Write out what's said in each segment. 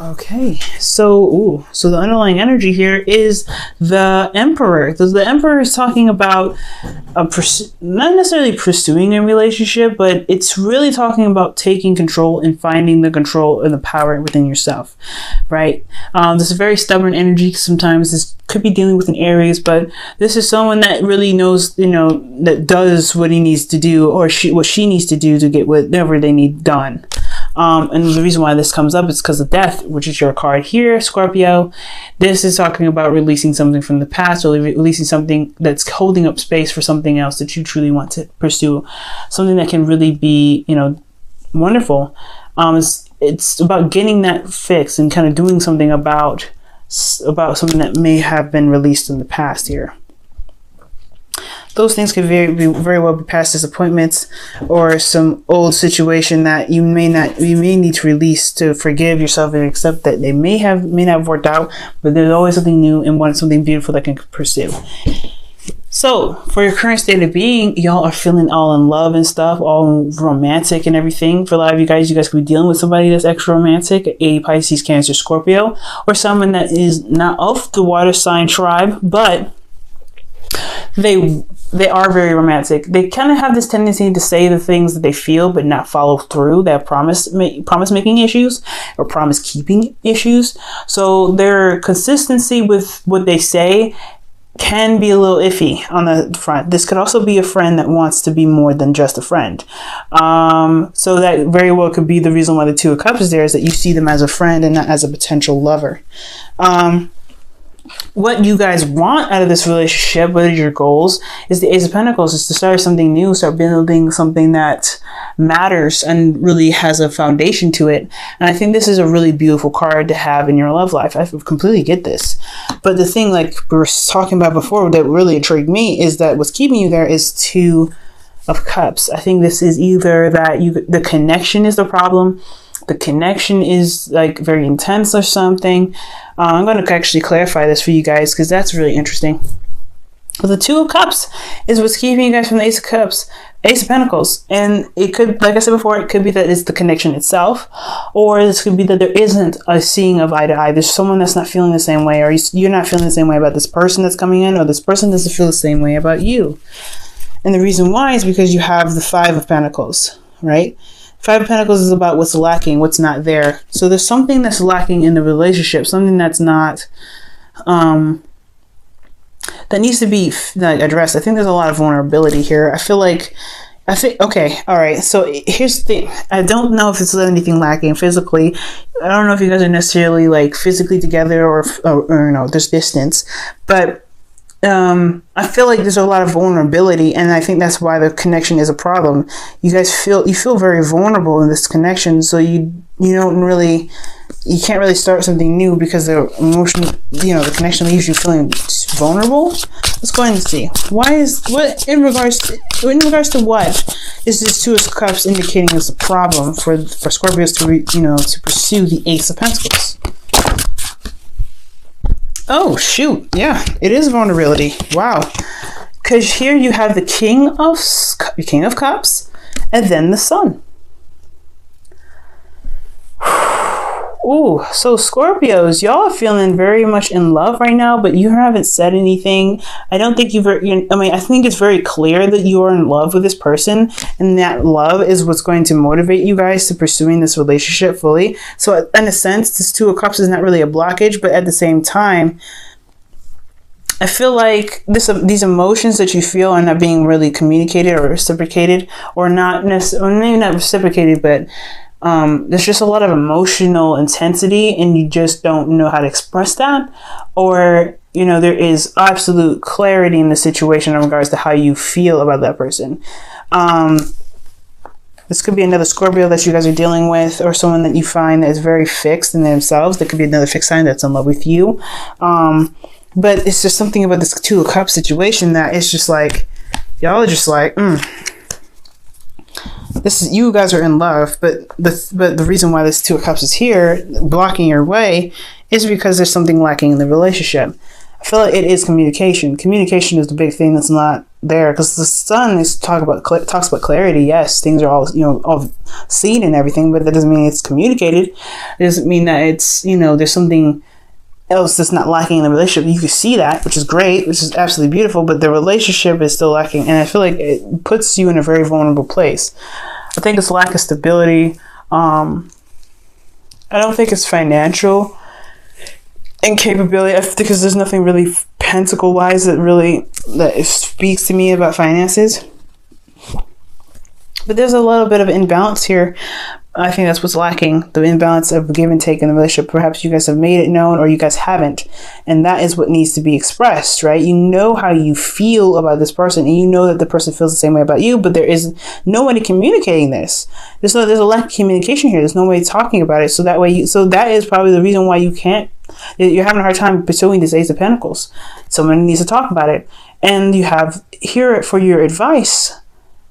Okay, so the underlying energy here is the Emperor. The Emperor is talking about not necessarily pursuing a relationship, but it's really talking about taking control and finding the control and the power within yourself, right? This is a very stubborn energy. Sometimes this could be dealing with an Aries, but this is someone that really knows, that does what he needs to do, or what she needs to do to get whatever they need done. And the reason why this comes up is because of death, which is your card here, Scorpio. This is talking about releasing something from the past, or releasing something that's holding up space for something else that you truly want to pursue, something that can really be, wonderful. It's about getting that fixed and kind of doing something about something that may have been released in the past here. Those things could very well be past disappointments, or some old situation that you may need to release, to forgive yourself and accept that they may not have worked out, but there's always something new and something beautiful that can pursue. So for your current state of being, y'all are feeling all in love and stuff, all romantic and everything. For a lot of you guys could be dealing with somebody that's extra romantic, a Pisces, Cancer, Scorpio, or someone that is not of the water sign tribe, but they are very romantic. They kind of have this tendency to say the things that they feel but not follow through. They have promise making issues, or promise keeping issues. So their consistency with what they say can be a little iffy on the front. This could also be a friend that wants to be more than just a friend. So that very well could be the reason why the Two of Cups is there, is that you see them as a friend and not as a potential lover. What you guys want out of this relationship, what are your goals, is the Ace of Pentacles, is to start something new, start building something that matters and really has a foundation to it. And I think this is a really beautiful card to have in your love life. I completely get this. But the thing, like we were talking about before, that really intrigued me is that what's keeping you there is Two of Cups. I think this is either that the connection is the problem. The connection is like very intense or something. I'm going to actually clarify this for you guys, because that's really interesting. But the Two of Cups is what's keeping you guys from the Ace of Cups, Ace of Pentacles. And it could, like I said before, it could be that it's the connection itself, or this could be that there isn't a seeing of eye to eye. There's someone that's not feeling the same way, or you're not feeling the same way about this person that's coming in, or this person doesn't feel the same way about you. And the reason why is because you have the Five of Pentacles, right? Five of Pentacles is about what's lacking, what's not there. So there's something that's lacking in the relationship, something that's not, that needs to be addressed. I think there's a lot of vulnerability here. Okay, all right. So here's the thing. I don't know if there's anything lacking physically. I don't know if you guys are necessarily like physically together, or there's distance, but I feel like there's a lot of vulnerability, and I think that's why the connection is a problem. You feel very vulnerable in this connection, so you can't really start something new because the emotion, the connection leaves you feeling vulnerable. Let's go ahead and see. In regards to what is this Two of Cups indicating is a problem for Scorpios to pursue the Ace of Pentacles? Oh, shoot. Yeah, it is vulnerability. Wow. Because here you have the King of Cups, and then the Sun. Ooh, so Scorpios, y'all are feeling very much in love right now, but you haven't said anything. I don't think I think it's very clear that you are in love with this person, and that love is what's going to motivate you guys to pursuing this relationship fully. So in a sense, this Two of Cups is not really a blockage, but at the same time, I feel like these emotions that you feel are not being really communicated or reciprocated, or not necessarily, maybe not reciprocated, but there's just a lot of emotional intensity, and you just don't know how to express that, or there is absolute clarity in the situation in regards to how you feel about that person. This could be another Scorpio that you guys are dealing with, or someone that you find that is very fixed in themselves. That could be another fixed sign that's in love with you. But it's just something about this Two of Cups situation that it's just like, y'all are just like, you guys are in love, but the reason why this Two of Cups is here blocking your way is because there's something lacking in the relationship. I feel like it is communication. Communication is the big thing that's not there, because the sun is talks about clarity. Yes, things are all, all seen and everything, but that doesn't mean it's communicated. It doesn't mean that it's, there's something else that's not lacking in the relationship. You can see that, which is great, which is absolutely beautiful, but the relationship is still lacking, and I feel like it puts you in a very vulnerable place. I think it's lack of stability. I don't think it's financial incapability, because there's nothing really pentacle wise that speaks to me about finances, but there's a little bit of imbalance here. I think that's what's lacking, the imbalance of give and take in the relationship. Perhaps you guys have made it known, or you guys haven't, and that is what needs to be expressed, right? You know how you feel about this person, and you know that the person feels the same way about you, but there is nobody communicating this. There's a lack of communication here. There's nobody talking about it, so that is probably the reason why you're having a hard time pursuing this Ace of Pentacles. Someone needs to talk about it, and you have here for your advice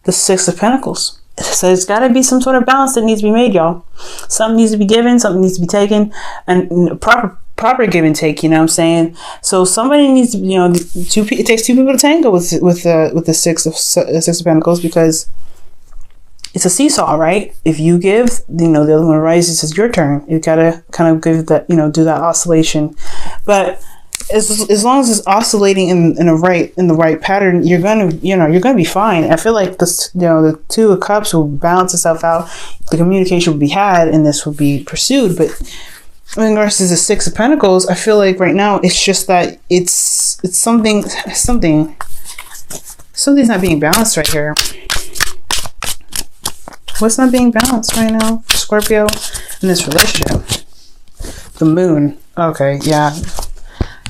the Six of Pentacles. So there's got to be some sort of balance that needs to be made, y'all. Something needs to be given, something needs to be taken, and proper give and take. You know what I'm saying? So somebody needs to, it takes two people to tango with the Six of Pentacles, because it's a seesaw, right? If you give, the other one rises. It's your turn. You gotta kind of give that, do that oscillation, but as long as it's oscillating in the right pattern, you're gonna be fine. I feel like this, the Two of Cups will balance itself out. The communication will be had, and this will be pursued. But in regards to the Six of Pentacles, I feel like right now it's just that it's something's not being balanced right here. What's not being balanced right now, Scorpio, in this relationship? The Moon. Okay, yeah.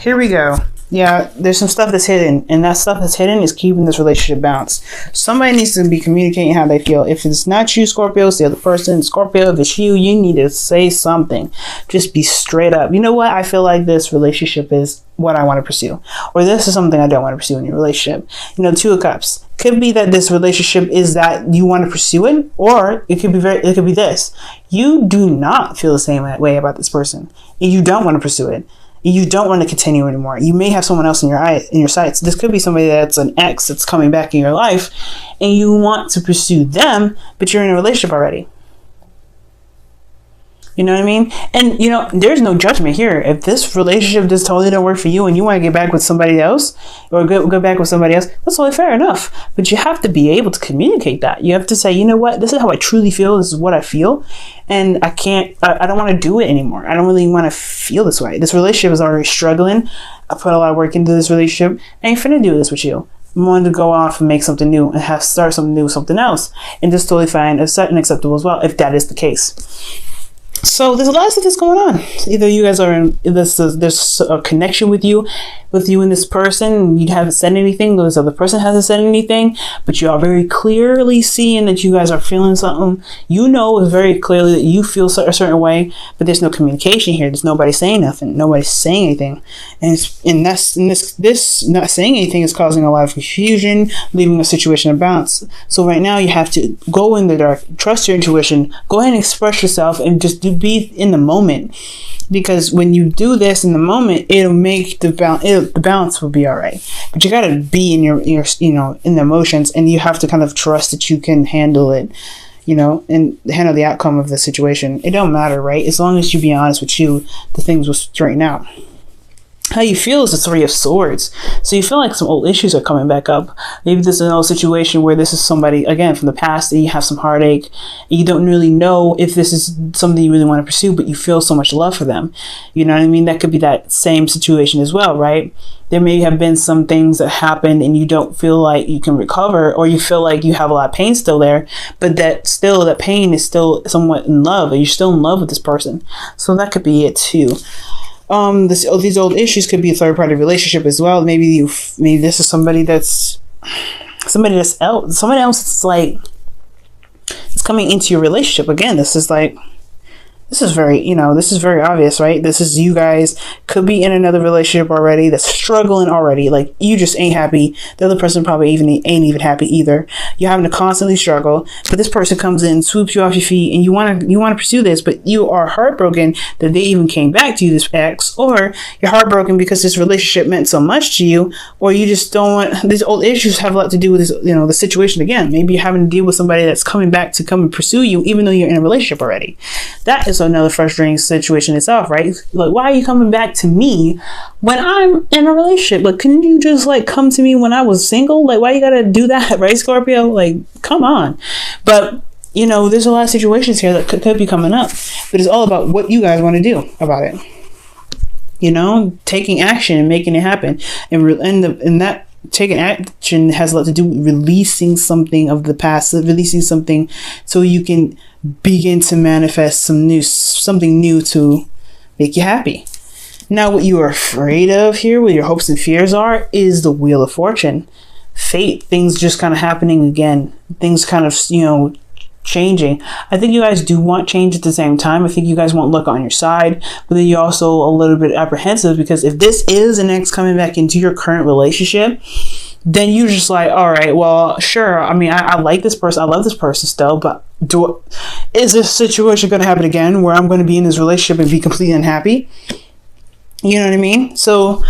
Here we go. Yeah, there's some stuff that's hidden, and that stuff that's hidden is keeping this relationship balanced. Somebody needs to be communicating how they feel. If it's not you, Scorpio, it's the other person. Scorpio, if it's you, you need to say something. Just be straight up. You know what? I feel like this relationship is what I want to pursue, or this is something I don't want to pursue in your relationship. Two of Cups. Could be that this relationship is that you want to pursue it, or it could be this. You do not feel the same way about this person, and you don't want to pursue it. You don't want to continue anymore. You may have someone else in your sights. This could be somebody that's an ex that's coming back in your life, and you want to pursue them, but you're in a relationship already. You know what I mean? And, there's no judgment here. If this relationship just totally don't work for you and you want to get back with somebody else, or go back with somebody else, that's totally fair enough. But you have to be able to communicate that. You have to say, you know what? This is how I truly feel. This is what I feel. And I don't want to do it anymore. I don't really want to feel this way. This relationship is already struggling. I put a lot of work into this relationship. I ain't finna do this with you. I'm wanting to go off and make something new and start something new with something else. And that's totally fine and acceptable as well, if that is the case. So there's a lot of stuff that's going on. Either you guys are in this, there's a connection with you and this person. You haven't said anything. This other person hasn't said anything, but you are very clearly seeing that you guys are feeling something. Very clearly that you feel a certain way, but there's no communication here. There's nobody saying nothing. Nobody's saying anything, and this not saying anything is causing a lot of confusion, leaving a situation of balance. So right now you have to go in the dark, trust your intuition, go ahead and express yourself, and just be in the moment, because when you do this in the moment, it'll make the balance will be all right. But you got to be in your in the emotions, and you have to kind of trust that you can handle it, and handle the outcome of the situation. It don't matter, right? As long as you be honest with you, the things will straighten out. How you feel is the Three of Swords. So you feel like some old issues are coming back up. Maybe this is an old situation where this is somebody, again, from the past, and you have some heartache. And you don't really know if this is something you really want to pursue, but you feel so much love for them. You know what I mean? That could be that same situation as well, right? There may have been some things that happened and you don't feel like you can recover, or you feel like you have a lot of pain still there, but that pain is still somewhat in love, and you're still in love with this person. So that could be it too. These old issues could be a third party relationship as well. Maybe this is somebody else. Someone else is like, it's coming into your relationship again. This is like This is very, this is very obvious, right? This is you guys could be in another relationship already that's struggling already. Like, you just ain't happy. The other person probably ain't even happy either. You're having to constantly struggle, but this person comes in, swoops you off your feet, and you want to pursue this, but you are heartbroken that they even came back to you, this ex, or you're heartbroken because this relationship meant so much to you, or you just don't want, these old issues have a lot to do with this, the situation again. Maybe you're having to deal with somebody that's coming back to come and pursue you, even though you're in a relationship already. That is another frustrating situation itself, right? Like, why are you coming back to me when I'm in a relationship? Like, couldn't you just like come to me when I was single? Like, why you gotta do that, right, Scorpio? Like, come on. But there's a lot of situations here that could be coming up, but it's all about what you guys want to do about it. Taking action and making it happen, and that taking action has a lot to do with releasing something of the past, releasing something so you can begin to manifest something new to make you happy. Now, what you are afraid of here, what your hopes and fears are, is the Wheel of Fortune. Fate, things just kind of happening again, things kind of, changing. I think you guys do want change at the same time. I think you guys want luck on your side, but then you're also a little bit apprehensive because if this is an ex coming back into your current relationship, then you're just like, all right, well, sure. I mean, I like this person. I love this person still, but is this situation going to happen again where I'm going to be in this relationship and be completely unhappy? You know what I mean? So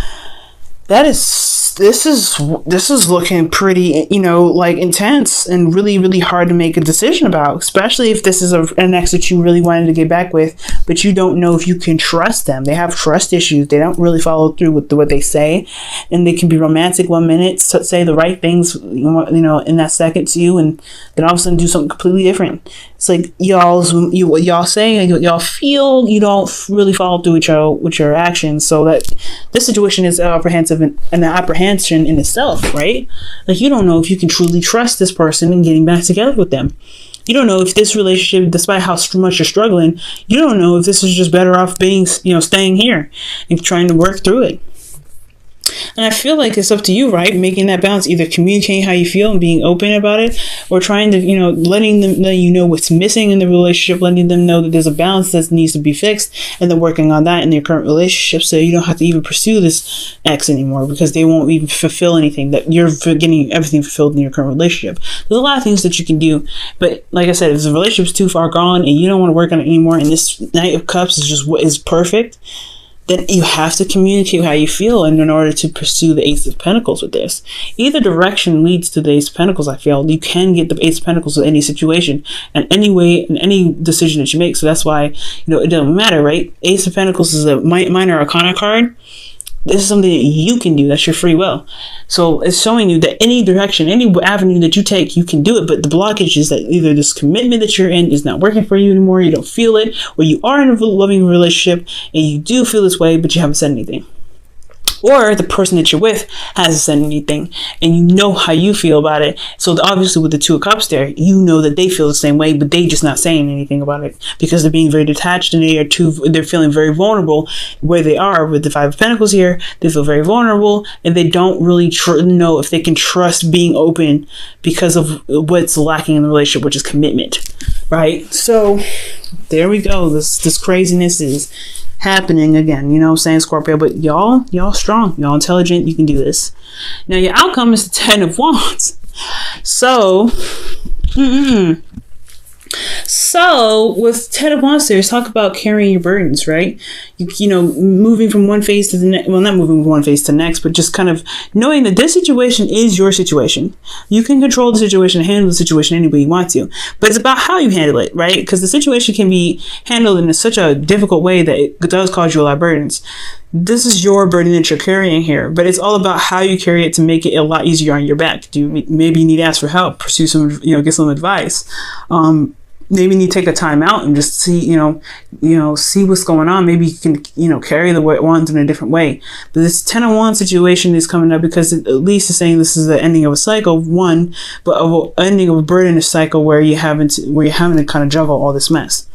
this is looking pretty, like intense and really, really hard to make a decision about, especially if this is an ex that you really wanted to get back with, but you don't know if you can trust them. They have trust issues. They don't really follow through with what they say, and they can be romantic one minute, say the right things, in that second to you, and then all of a sudden do something completely different. It's like what y'all say and what y'all feel, you don't really follow through with your actions. So that this situation is apprehensive and an apprehension in itself, right? Like, you don't know if you can truly trust this person and getting back together with them. You don't know if this relationship, despite how much you're struggling, you don't know if this is just better off being, staying here and trying to work through it. And I feel like it's up to you, right? Making that balance, either communicating how you feel and being open about it, or trying to, letting them know what's missing in the relationship, letting them know that there's a balance that needs to be fixed, and then working on that in your current relationship so you don't have to even pursue this ex anymore because they won't even fulfill anything, that you're getting everything fulfilled in your current relationship. There's a lot of things that you can do, but like I said, if the relationship's too far gone and you don't want to work on it anymore, and this Knight of Cups is just what is perfect, then you have to communicate how you feel in order to pursue the Ace of Pentacles with this. Either direction leads to the Ace of Pentacles, I feel. You can get the Ace of Pentacles with any situation and any way, in any decision that you make. So that's why, it doesn't matter, right? Ace of Pentacles is a minor arcana card. This is something that you can do. That's your free will. So it's showing you that any direction, any avenue that you take, you can do it. But the blockage is that either this commitment that you're in is not working for you anymore, you don't feel it, or you are in a loving relationship and you do feel this way, but you haven't said anything. Or the person that you're with hasn't said anything and you know how you feel about it. So obviously with the Two of Cups there, you know that they feel the same way, but they just not saying anything about it because they're being very detached and they're feeling very vulnerable where they are. With the Five of Pentacles here, they feel very vulnerable and they don't really know if they can trust being open because of what's lacking in the relationship, which is commitment, right? So there we go. This craziness is happening again, you know what I'm saying, Scorpio? But y'all strong, y'all intelligent, you can do this. Now your outcome is the Ten of Wands. So so with Ten of Wands there, talk about carrying your burdens, right? You know, moving from one phase to the next. Well, not moving from one phase to the next, but just kind of knowing that this situation is your situation. You can control the situation, handle the situation any way you want to, but it's about how you handle it, right? Because the situation can be handled in such a difficult way that it does cause you a lot of burdens. This is your burden that you're carrying here, but it's all about how you carry it to make it a lot easier on your back. Maybe you need to ask for help, pursue some, get some advice. Maybe you need to take a time out and just see, see what's going on. Maybe you can, carry the wands in a different way. But this 10 of Wands situation is coming up because at least it's saying this is the ending of a cycle, one, but of ending of a burden cycle where you're having to kind of juggle all this mess.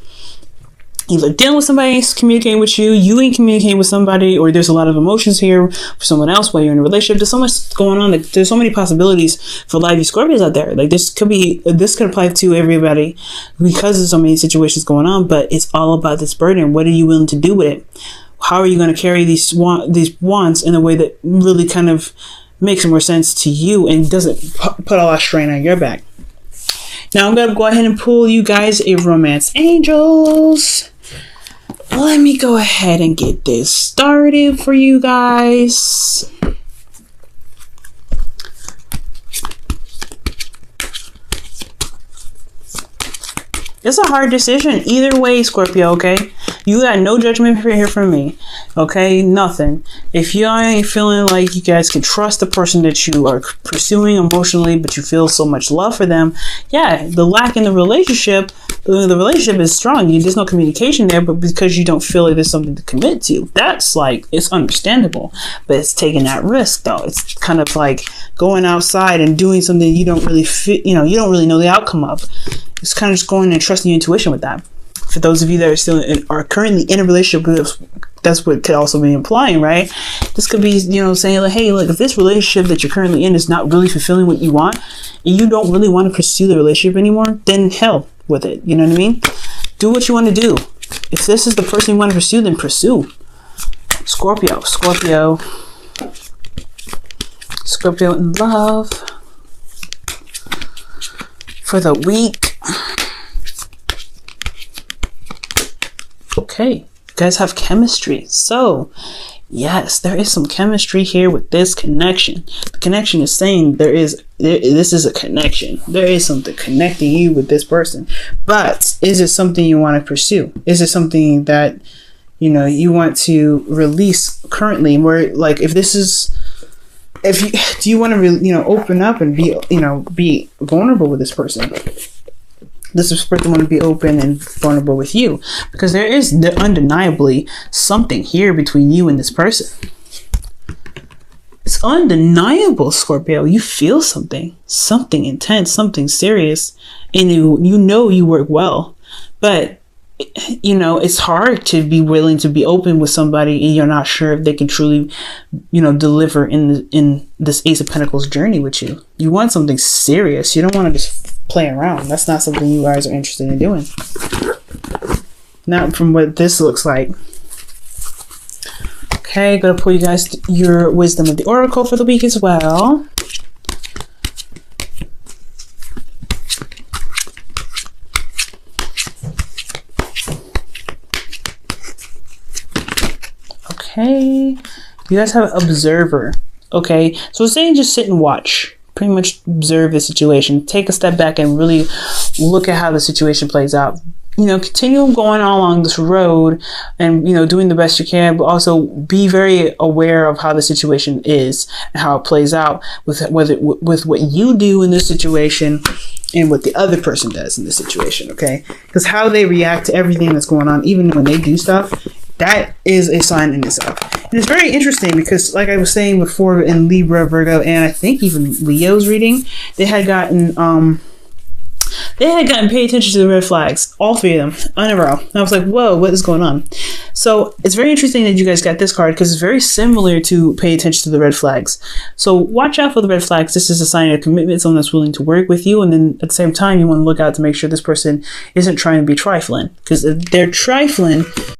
either dealing with somebody communicating with you, you ain't communicating with somebody, or there's a lot of emotions here for someone else while you're in a relationship. There's so much going on. Like, there's so many possibilities for live Scorpios out there. Like, this could apply to everybody because there's so many situations going on, but it's all about this burden. What are you willing to do with it? How are you going to carry these wants in a way that really kind of makes more sense to you and doesn't put a lot of strain on your back? Now I'm going to go ahead and pull you guys a romance angels. Let me go ahead and get this started for you guys. It's a hard decision either way, Scorpio, okay? You got no judgment here from me, okay? Nothing. If you ain't feeling like you guys can trust the person that you are pursuing emotionally, but you feel so much love for them, yeah, the lack in the relationship is strong. There's no communication there, but because you don't feel like there's something to commit to, that's like, it's understandable. But it's taking that risk, though. It's kind of like going outside and doing something you don't really fit, you don't really know the outcome of. It's kind of just going and trusting your intuition with that. For those of you that are currently in a relationship, that's what could also be implying, right? This could be, saying like, hey, look, if this relationship that you're currently in is not really fulfilling what you want, and you don't really want to pursue the relationship anymore, then hell with it. You know what I mean? Do what you want to do. If this is the person you want to pursue, then pursue. Scorpio in love for the week. Okay, you guys have chemistry. So, yes, there is some chemistry here with this connection. The connection is saying this is a connection. There is something connecting you with this person. But is it something you want to pursue? Is it something that, you want to release currently? Where, like, do you want to, open up and be vulnerable with this person? Does this person want to be open and vulnerable with you? Because there is undeniably something here between you and this person. It's undeniable, Scorpio. You feel something intense, something serious, and you work well. But, it's hard to be willing to be open with somebody and you're not sure if they can truly, deliver in this Ace of Pentacles journey with you. You want something serious. You don't want to just play around. That's not something you guys are interested in doing. Not from what this looks like. Okay, gonna pull you guys your wisdom of the oracle for the week as well. Okay, you guys have observer. Okay, so it's saying just sit and watch. Pretty much observe the situation. Take a step back and really look at how the situation plays out. Continue going along this road and, doing the best you can, but also be very aware of how the situation is and how it plays out with what you do in this situation and what the other person does in this situation, okay? Because how they react to everything that's going on, even when they do stuff, that is a sign in itself. And it's very interesting because, like I was saying before, in Libra, Virgo, and I think even Leo's reading, they had gotten pay attention to the red flags, all three of them, in a row. And I was like, whoa, what is going on? So it's very interesting that you guys got this card because it's very similar to pay attention to the red flags. So watch out for the red flags. This is a sign of commitment, someone that's willing to work with you. And then at the same time, you want to look out to make sure this person isn't trying to be trifling, because if they're trifling,